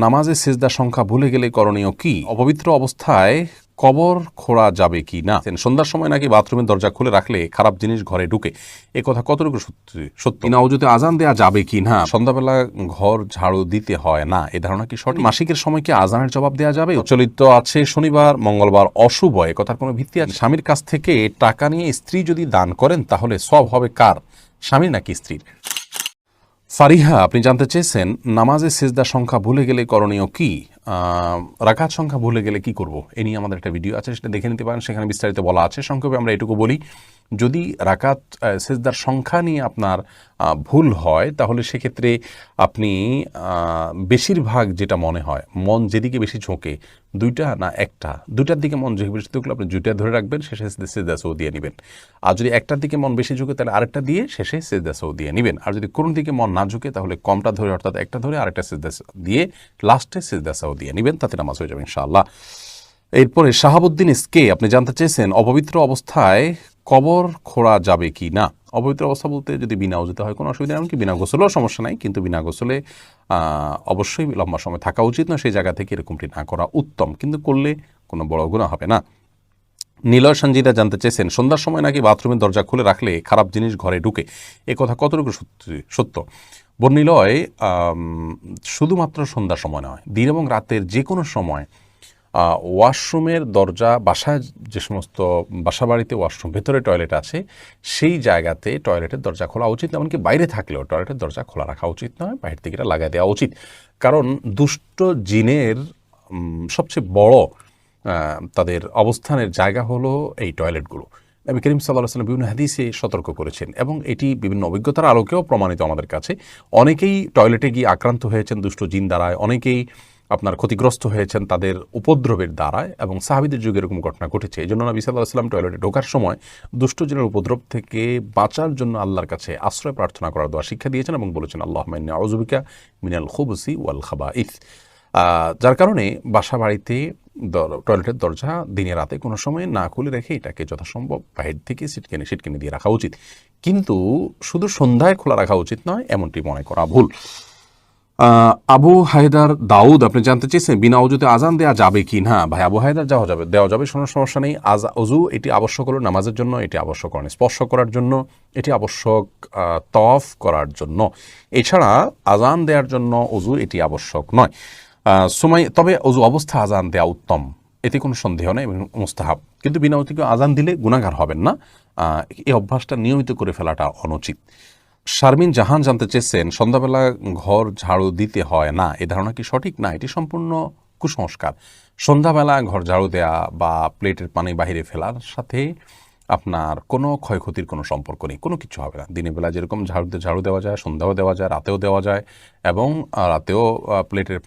নামাজে সিজদা সংখ্যা ভুলে গেলে করণীয় কি? অপবিত্র অবস্থায় কবর খোঁড়া যাবে কি না? সন্ধ্যার সময় নাকি বাথরুমের দরজা খুলে রাখলে খারাপ জিনিস ঘরে ঢুকে, এ কথা কতটুকু সত্য? না অযুতে আজান দেয়া যাবে কি না? সন্ধ্যাবেলা ঘর ঝাড়ু দিতে হয় না, এ ধারণা কি সঠিক? মাসিকের সময় কি আজানের জবাব দেওয়া যাবে? প্রচলিত আছে শনিবার মঙ্গলবার অশুভ, এ কথার কোনো ভিত্তি আছে? স্বামীর কাছ থেকে টাকা নিয়ে স্ত্রী যদি দান করেন তাহলে সব হবে কার, স্বামীর নাকি স্ত্রীর? ফারিহা, আপনি জানতে চেয়েছেন নামাজে সিজদা সংখ্যা ভুলে গেলে করণীয় কি? রাকাত সংখ্যা ভুলে গেলে কি করব, এ নিয়ে আমাদের একটা ভিডিও আছে, সেটা দেখে নিতে পারেন, সেখানে বিস্তারিত বলা আছে। সংক্ষেপে আমরা এটুকু বলি, যদি রাকাত সিজদার সংখ্যা নিয়ে আপনার ভুল হয় তাহলে সেক্ষেত্রে আপনি বেশিরভাগ যেটা মনে হয়, মন যেদিকে বেশি ঝোঁকে, দুইটা না একটা, দুইটার দিকে মন ঝুঁকে বেশি ঝুঁকলে আপনি দুইটা ধরে রাখবেন, শেষে সিজদা সৌ দিয়ে নেবেন। আর যদি একটার দিকে মন বেশি ঝুঁকে তাহলে আরেকটা দিয়ে শেষে সিজদা সৌ দিয়ে নেবেন। আর যদি কোন দিকে মন না ঝুঁকে তাহলে কমটা ধরে, অর্থাৎ একটা ধরে আরেকটা সিজদা দিয়ে লাস্টে সিজদা সৌ দিয়ে নেবেন, তাতে নামাজ হয়ে যাবে ইনশাআল্লাহ। এরপরে শাহাবুদ্দিন এসকে, আপনি জানতে চেয়েছেন অপবিত্র অবস্থায় কবর খোঁড়া যাবে কি না? অপবিত্র অবস্থা বলতে যদি বিনা ওযুতে হয় কোনো অসুবিধা নেই, এমনকি বিনা গোসলেও সমস্যা নাই, কিন্তু বিনা গোসলে অবশ্যই লম্বা সময় থাকা উচিত না, সেই জায়গা থেকে এরকমটি না করা উত্তম, কিন্তু করলে কোনো বড় গুনাহ হবে না। নীলয় সঞ্জিতা জানতে চেয়েছেন সন্ধ্যার সময় নাকি বাথরুমের দরজা খুলে রাখলে খারাপ জিনিস ঘরে ঢুকে, এ কথা কতটুকু সত্য? বোন নিলয়, শুধুমাত্র সন্ধ্যার সময় নয়, দিন এবং রাতের যে কোনো সময় ওয়াশরুমের দরজা, বাসায় যে সমস্ত বাসা বাড়িতে ওয়াশরুম, ভেতরে টয়লেট আছে, সেই জায়গাতে টয়লেটের দরজা খোলা উচিত, এমনকি বাইরে থাকলেও টয়লেটের দরজা খোলা রাখা উচিত নয়, বাইরে থেকে এটা লাগাই দেওয়া উচিত। কারণ দুষ্ট জিনের সবচেয়ে বড় তাদের অবস্থানের জায়গা হলো এই টয়লেটগুলো। নবী করিম সাল্লাল্লাহু আলাইহি ওয়াসাল্লাম বিভিন্ন হাদিসে সতর্ক করেছেন এবং এটি বিভিন্ন অভিজ্ঞতার আলোকেও প্রমাণিত আমাদের কাছে। অনেকেই টয়লেটে গিয়ে আক্রান্ত হয়েছেন দুষ্ট জিন দ্বারায়, অনেকেই আপনার ক্ষতিগ্রস্ত হয়েছেন তাদের উপদ্রবের দ্বারায়, এবং সাহাবীদের যুগে এরকম ঘটনা ঘটেছে। এই জন্য নবী সাল্লাল্লাহু আলাইহি ওয়াসাল্লাম টয়লেটে ঢোকার সময় দুষ্ট জিনের উপদ্রব থেকে বাঁচার জন্য আল্লাহর কাছে আশ্রয় প্রার্থনা করার দোয়া শিক্ষা দিয়েছেন এবং বলেছেন আল্লাহুম্মা ইন্নী আউযু বিকা মিনাল খুবুসি ওয়াল খাবাইথ। যার কারণে বাসা বাড়িতে টয়লেটের দরজা দিনে রাতে কোনো সময় না খুলে রেখে এটাকে যথাসম্ভব বাহির থেকে সিটকেনে দিয়ে রাখা উচিত, কিন্তু শুধু সন্ধ্যায় খোলা রাখা উচিত নয়, এমনটি মনে করা ভুল। আবু হায়দার দাউদ, আপনি জানতে চেয়েছেন বিনা অজুতে আজান দেওয়া যাবে কি না? ভাই আবু হায়দার, দেওয়া যাবে, কোনো সমস্যা নেই। অজু এটি আবশ্যক হলো নামাজের জন্য, এটি আবশ্যক করেন স্পর্শ করার জন্য, এটি আবশ্যক তওয়াফ করার জন্য, এছাড়া আজান দেওয়ার জন্য অজু এটি আবশ্যক নয়। তবে অজু অবস্থা আজান দেওয়া উত্তম, এতে কোনো সন্দেহ নেই এবং মুস্তাহাব, কিন্তু বিনা অজুতে আজান দিলে গুনাহগার হবেন না, এই অভ্যাসটা নিয়মিত করে ফেলাটা অনুচিত। শারমিন জাহান জানতে চেয়েছেন সন্ধ্যাবেলা ঘর ঝাড়ু দিতে হয় না, এ ধারণা কি সঠিক? না, এটি সম্পূর্ণ কুসংস্কার। সন্ধ্যাবেলা ঘর ঝাড়ু দেয়া বা প্লেটের পানি বাহিরে ফেলার সাথে আপনার কোনো ক্ষয়ক্ষতির কোনো সম্পর্ক নেই, কোনো কিছু হবে না। দিনের বেলা যেরকম ঝাড়ু দেওয়া যায়, সন্ধ্যাও দেওয়া যায়, রাতেও দেওয়া যায়, এবং রাতেও প্লেটের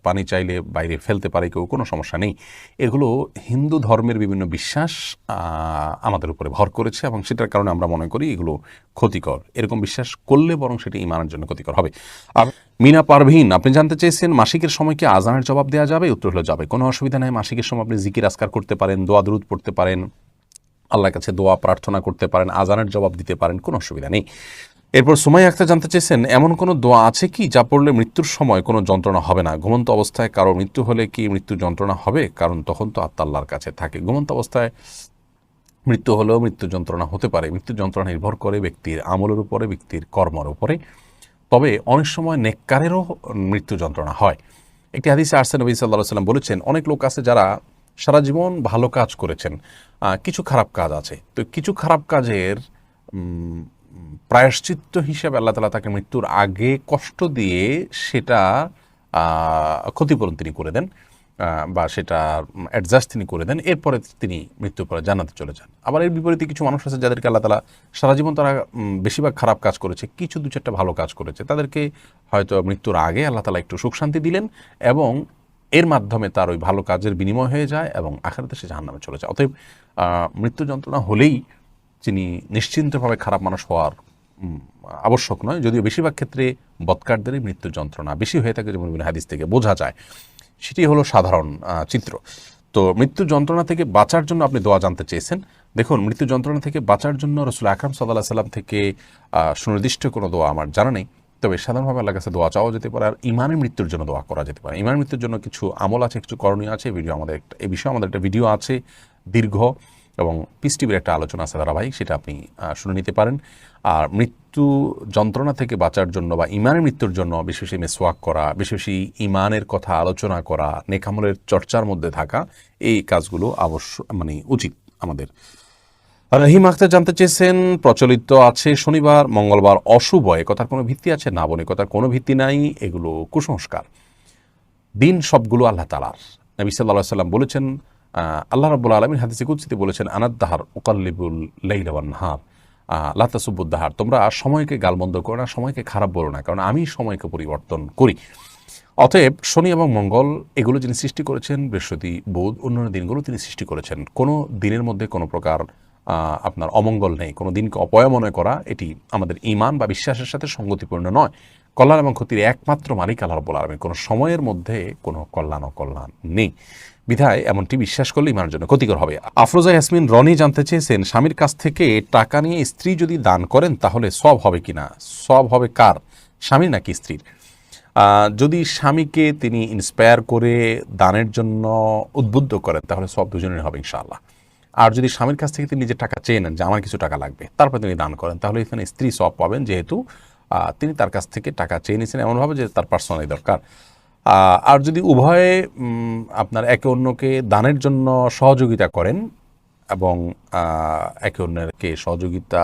পানি চাইলে বাইরে ফেলতে পারে কেউ, কোনো সমস্যা নেই। এগুলো হিন্দু ধর্মের বিভিন্ন বিশ্বাস আমাদের উপরে ভর করেছে এবং সেটার কারণে আমরা মনে করি এগুলো ক্ষতিকর। এরকম বিশ্বাস করলে বরং সেটি ঈমানের জন্য ক্ষতিকর হবে। আর মিনা পারভিন, আপনি জানতে চেয়েছেন মাসিকের সময় কি আজানের জবাব দেওয়া যাবে? উত্তর হলো যাবে, কোনো অসুবিধা নেই। মাসিকের সময় আপনি জিকির আজকার করতে পারেন, দোয়া দুরূদ পড়তে পারেন, আল্লাহর কাছে দোয়া প্রার্থনা করতে পারেন, আজানের জবাব দিতে পারেন, কোনো অসুবিধা নেই। এরপর সুমাইয়া আক্তার জানতে চেয়েছেন এমন কোনো দোয়া আছে কি যা পড়লে মৃত্যুর সময় কোনো যন্ত্রণা হবে না? ঘুমন্ত অবস্থায় কারো মৃত্যু হলে কি মৃত্যুর যন্ত্রণা হবে? কারণ তখন তো আত্মা আল্লাহর কাছে থাকে। ঘুমন্ত অবস্থায় মৃত্যু হলেও মৃত্যু যন্ত্রণা হতে পারে। মৃত্যুর যন্ত্রণা নির্ভর করে ব্যক্তির আমলের উপরে, ব্যক্তির কর্মের উপরে। তবে অনেক সময় নেককারেরও মৃত্যু যন্ত্রণা হয়। একটি হাদিসে আসছে, নবী সাল্লাল্লাহু আলাইহি ওয়াসাল্লাম বলেছেন অনেক লোক আছে যারা সারা জীবন ভালো কাজ করেছেন, কিছু খারাপ কাজ আছে, তো কিছু খারাপ কাজের প্রায়শ্চিত্ত হিসেবে আল্লাহ তাআলা তাকে মৃত্যুর আগে কষ্ট দিয়ে সেটা ক্ষতিপূরণ তিনি করে দেন, বা সেটা অ্যাডজাস্ট তিনি করে দেন, এরপরে তিনি মৃত্যুর পরে জান্নাতে চলে যান। আবার এর বিপরীতে কিছু মানুষ আছে যাদেরকে আল্লাহ তাআলা সারা জীবন তারা বেশিরভাগ খারাপ কাজ করেছে, কিছু দু চারটা ভালো কাজ করেছে, তাদেরকে হয়তো মৃত্যুর আগে আল্লাহ তাআলা একটু সুখ শান্তি দিলেন এবং এর মাধ্যমে তার ওই ভালো কাজের বিনিময় হয়ে যায় এবং আখিরাতে সে জাহান্নামে চলে যায়। অতএব মৃত্যু যন্ত্রণা হলেই তিনি নিশ্চিন্তভাবে খারাপ মানুষ হওয়ার আবশ্যক নয়, যদিও বেশিরভাগ ক্ষেত্রে বদকারদেরই মৃত্যু যন্ত্রণা বেশি হয়ে থাকে, যেমন হাদিস থেকে বোঝা যায়। সেটি হলো সাধারণ চিত্র। তো মৃত্যু যন্ত্রণা থেকে বাঁচার জন্য আপনি দোয়া জানতে চেয়েছেন। দেখুন, মৃত্যু যন্ত্রণা থেকে বাঁচার জন্য রাসূল আকরাম সাল্লাল্লাহু আলাইহি ওয়াসাল্লাম থেকে সুনির্দিষ্ট কোনো দোয়া আমার জানা নেই, তবে সাধারণভাবে আল্লাহর কাছে দোয়া চাওয়া যেতে পারে, আর ইমানের মৃত্যুর জন্য দোয়া করা যেতে পারে। ইমানের মৃত্যুর জন্য কিছু আমল আছে, কিছু করণীয় আছে। এই বিষয়ে আমাদের একটা ভিডিও আছে দীর্ঘ, এবং পিস টিভির একটা আলোচনা আছে ধারাবাহিক, সেটা আপনি শুনে নিতে পারেন। আর মৃত্যু যন্ত্রণা থেকে বাঁচার জন্য বা ইমানের মৃত্যুর জন্য বেশি বেশি মেসওয়াক করা, বেশি বেশি ইমানের কথা আলোচনা করা, নেকামলের চর্চার মধ্যে থাকা, এই কাজগুলো উচিত আমাদের। রহিম আখতার জানতে চেয়েছেন, প্রচলিত আছে শনিবার মঙ্গলবার অশুভ, এ কথার কোনো ভিত্তি আছে? না বোন, এ কথার কোনো ভিত্তি নাই, এগুলো কুসংস্কার। দিন সবগুলো আল্লাহ তাআলার। নবী সাল্লাল্লাহু আলাইহি সাল্লাম বলেছেন, আল্লাহ রাব্বুল আলামিন হাদিসে কুদসিতে বলেছেন, আনাদ-দাহর উকাল্লিবুল লাইলা ওয়ান নাহার লা তাসুব্বুদ-দাহর, তোমরা সময়কে গালমন্দ করো না, সময়কে খারাপ বলো না, কারণ আমি সময়কে পরিবর্তন করি। অতএব শনি এবং মঙ্গল এগুলো যিনি সৃষ্টি করেছেন, বৃহস্পতি বুধ অন্যান্য দিনগুলো তিনি সৃষ্টি করেছেন। কোনো দিনের মধ্যে কোনো প্রকার আপনার অমঙ্গল নেই। কোনো দিনকে অপয়া মনে করা এটি আমাদের ঈমান বা বিশ্বাসের সাথে সঙ্গতিপূর্ণ নয়। কল্যাণ এবং ক্ষতির একমাত্র মালিক আল্লাহ রাব্বুল আলামিন। কোনো সময়ের মধ্যে কোনো কল্যাণ অকল্যাণ নেই, বিধায় এমনটি বিশ্বাস করলে ঈমানের জন্য ক্ষতিকর হবে। আফরোজা ইয়াসমিন রনি জানতে চেয়েছেন, স্বামীর কাছ থেকে টাকা নিয়ে স্ত্রী যদি দান করেন তাহলে সওয়াব হবে কিনা? সওয়াব হবে কার, স্বামীর নাকি স্ত্রীর? যদি স্বামীকে তিনি ইন্সপায়ার করে দানের জন্য উদ্বুদ্ধ করেন তাহলে সব দুজনের হবে ইনশাআল্লাহ। আর যদি স্বামীর কাছ থেকে তিনি নিজের টাকা চেয়ে নেন যে আমার কিছু টাকা লাগবে, তারপর তিনি দান করেন, তাহলে এখানে স্ত্রী সব পাবেন, যেহেতু তিনি তার কাছ থেকে টাকা চেয়ে নিয়েছেন এমনভাবে যে তার পার্সোনালি দরকার। আর যদি উভয়ে আপনার একে অন্যকে দানের জন্য সহযোগিতা করেন এবং একে অন্যকে সহযোগিতা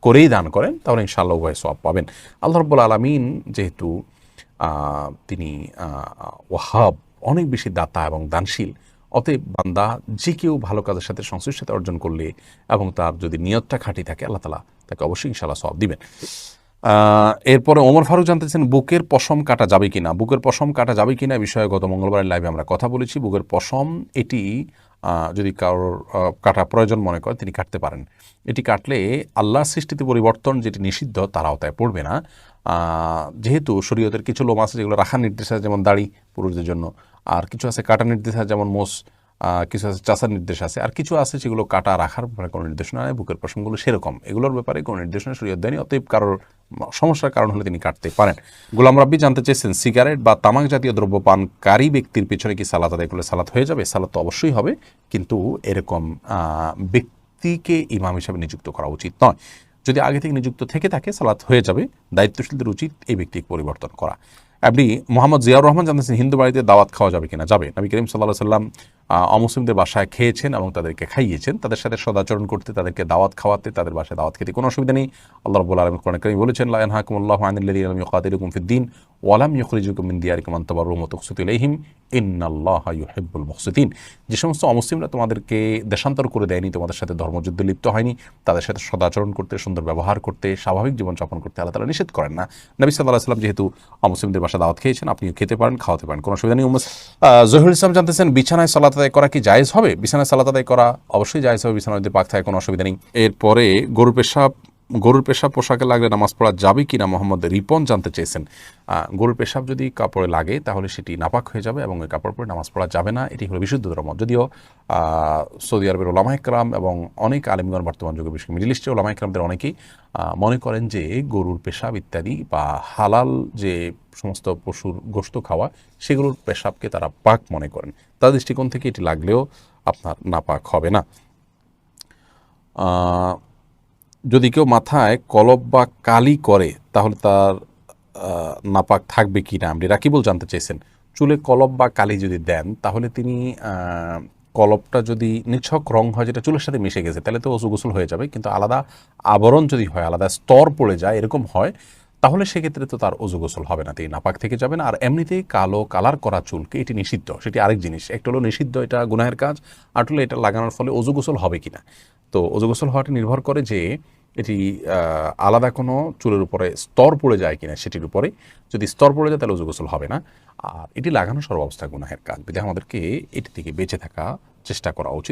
করেই দান করেন, তাহলে ইনশাআল্লাহ উভয়ে সওয়াব পাবেন। আল্লাহ রাব্বুল আলামিন যেহেতু তিনি ওয়াহাব, অনেক বেশি দাতা এবং দানশীল, অতএব বান্দা যে কেউ ভালো কাজের সাথে সংশ্লিষ্টতা অর্জন করলে এবং তার যদি নিয়তটা খাঁটি থাকে, আল্লাহ তাআলা তাকে অবশ্যই ইনশাআল্লাহ সওয়াব দিবেন। এরপরে ওমর ফারুক জানতেছেন, বুকের পশম কাটা যাবে কিনা? বুকের পশম কাটা যাবে কিনা বিষয়ে গত মঙ্গলবারের লাইভে আমরা কথা বলেছি। বুকের পশম এটি যদি কারোর কাটা প্রয়োজন মনে করে তিনি কাটতে পারেন। এটি কাটলে আল্লাহর সৃষ্টিতে পরিবর্তন যেটি নিষিদ্ধ তার আওতায় পড়বে না। যেহেতু শরীয়তের কিছু লোম আছে যেগুলো রাখার নির্দেশ আছে, যেমন দাড়ি পুরুষদের জন্য, আর কিছু আছে কাটার নির্দেশ আছে যেমন মোষ, কিছু আছে চাষার নির্দেশ আছে, আর কিছু আছে যেগুলো কাটা রাখার ব্যাপারে কোনো নির্দেশনা নেই। বুকের পশমগুলো সেরকম, এগুলোর ব্যাপারে কোনো নির্দেশনা শরীয়ত দেয়নি। অতএব কারোর সমস্যার কারণ হলে তিনি কাটতে পারেন। গোলাম রাব্বি জানতে চেয়েছেন, সিগারেট বা তামাক জাতীয় দ্রব্য পানকারী ব্যক্তির পিছনে কি সালাত আদায় করলে সালাত হয়ে যাবে? সালাত তো অবশ্যই হবে, কিন্তু এরকম ব্যক্তিকে ইমাম হিসাবে নিযুক্ত করা উচিত নয়। যদি আগে থেকে নিযুক্ত থেকে থাকে সালাত হয়ে যাবে। দায়িত্বশীলদের উচিত এই ব্যক্তিকে পরিবর্তন করা। আপনি মোহাম্মদ জিয়াউর রহমান জানতেছেন, হিন্দু বাড়িতে দাওয়াত খাওয়া যাবে কিনা? যাবে। নবী করিম সাল্লাল্লাহু আলাইহি সাল্লাম অমুসলিমদের বাসায় খেয়েছেন এবং তাদেরকে খাইয়েছেন। তাদের সাথে সদাচরণ করতে, তাদেরকে দাওয়াত খাওয়াতে, তাদের বাসায় দাওয়াত খেতে কোনো অসুবিধা নেই। আল্লাহ রাব্বুল আলামিন কোরআনে কারীমে বলেছেন, লা ইয়ানহাকুমুল্লাহু আনিল্লাযীনা লাম ইউকাতিলুকুম ফিদ-দীন ওয়া লাম ইখরিজুকুম মিন দিয়ারিকুম আন তাবাররুহুম ওয়া তুকসিতু ইলাইহিম ইন্নাল্লাহা ইউহিব্বুল মুকসিতিন। যে সমস্ত অমুসলিমরা তোমাদেরকে দেশান্তর করে দেয়নি, তোমাদের সাথে ধর্মযুদ্ধে লিপ্ত হয়নি, তাদের সাথে সদাচরণ করতে, সুন্দর ব্যবহার করতে, স্বাভাবিক জীবনযাপন করতে আল্লাহ তাআলা নিষেধ করেন না। নবী সাল্লাল্লাহু আলাইহি সাল্লাম যেহেতু অমুসলিমদের বাসায় দাওয়াত খেয়েছেন, আপনিও খেতে পারেন, খাওয়াতে পারেন, কোনো অসুবিধা নেই। জহিরুল ইসলাম জানতেছেন, বিছানায় সালাত আদায় করা কি জায়েজ হবে? বিছানায় সালাত আদায় করা অবশ্যই জায়েজ হবে, বিছানার মধ্যে পাক থাকে, কোনো অসুবিধা নেই। এরপরে গরুর পেশাব পোশাকে লাগলে নামাজ পড়া যাবে কিনা মোহাম্মদ রিপন জানতে চেয়েছেন। গরুর পেশাব যদি কাপড়ে লাগে তাহলে সেটি নাপাক হয়ে যাবে এবং ওই কাপড় পরে নামাজ পড়া যাবে না। এটি হলো বিশুদ্ধতর মত। যদিও সৌদি আরবের ওলামা ইকরাম এবং অনেক আলেমগণ বর্তমান যুগে, বিশেষ করে মিডল ইস্টের ওলামা ইকরামদের অনেকেই মনে করেন যে গরুর পেশাব ইত্যাদি বা হালাল যে সমস্ত পশুর গোশত খাওয়া, সেগুলোর পেশাবকে তারা পাক মনে করেন। তার দৃষ্টিকোণ থেকে এটি লাগলেও আপনার নাপাক হবে না। যদি কেউ মাথায় কলব বা কালি করে তাহলে তার নাপাক থাকবে কি না? আপনি রাকিবুল জানতে চেয়েছেন, চুলে কলব বা কালি যদি দেন তাহলে তিনি কলবটা যদি নিছক রং হয় যেটা চুলের সাথে মিশে গেছে তাহলে তো ওযু গোসল হয়ে যাবে, কিন্তু আলাদা আবরণ যদি হয়, আলাদা স্তর পড়ে যায়, এরকম হয়, তাহলে সেক্ষেত্রে তো তার ওযু গোসল হবে না, তিনি নাপাক থেকে যাবেন। আর এমনিতেই কালো কালার করা চুলকে এটি নিষিদ্ধ, সেটি আরেক জিনিস। একটা হলো নিষিদ্ধ, এটা গুনাহের কাজ, আর হলো এটা লাগানোর ফলে ওযু গোসল হবে কিনা। তো ওযু গোসল হওয়াটা নির্ভর করে যে এটি আলাদা কোনো চুলের উপরে স্তর পড়ে যায় কিনা সেটির উপরে। যদি স্তর পড়ে যায় তাহলে ওযু গোসল হবে না। আর এটি লাগানো সর্বাবস্থায় গুনাহের কাজ, বিধায় আমাদেরকে এটি থেকে বেঁচে থাকা চেষ্টা করা উচিত।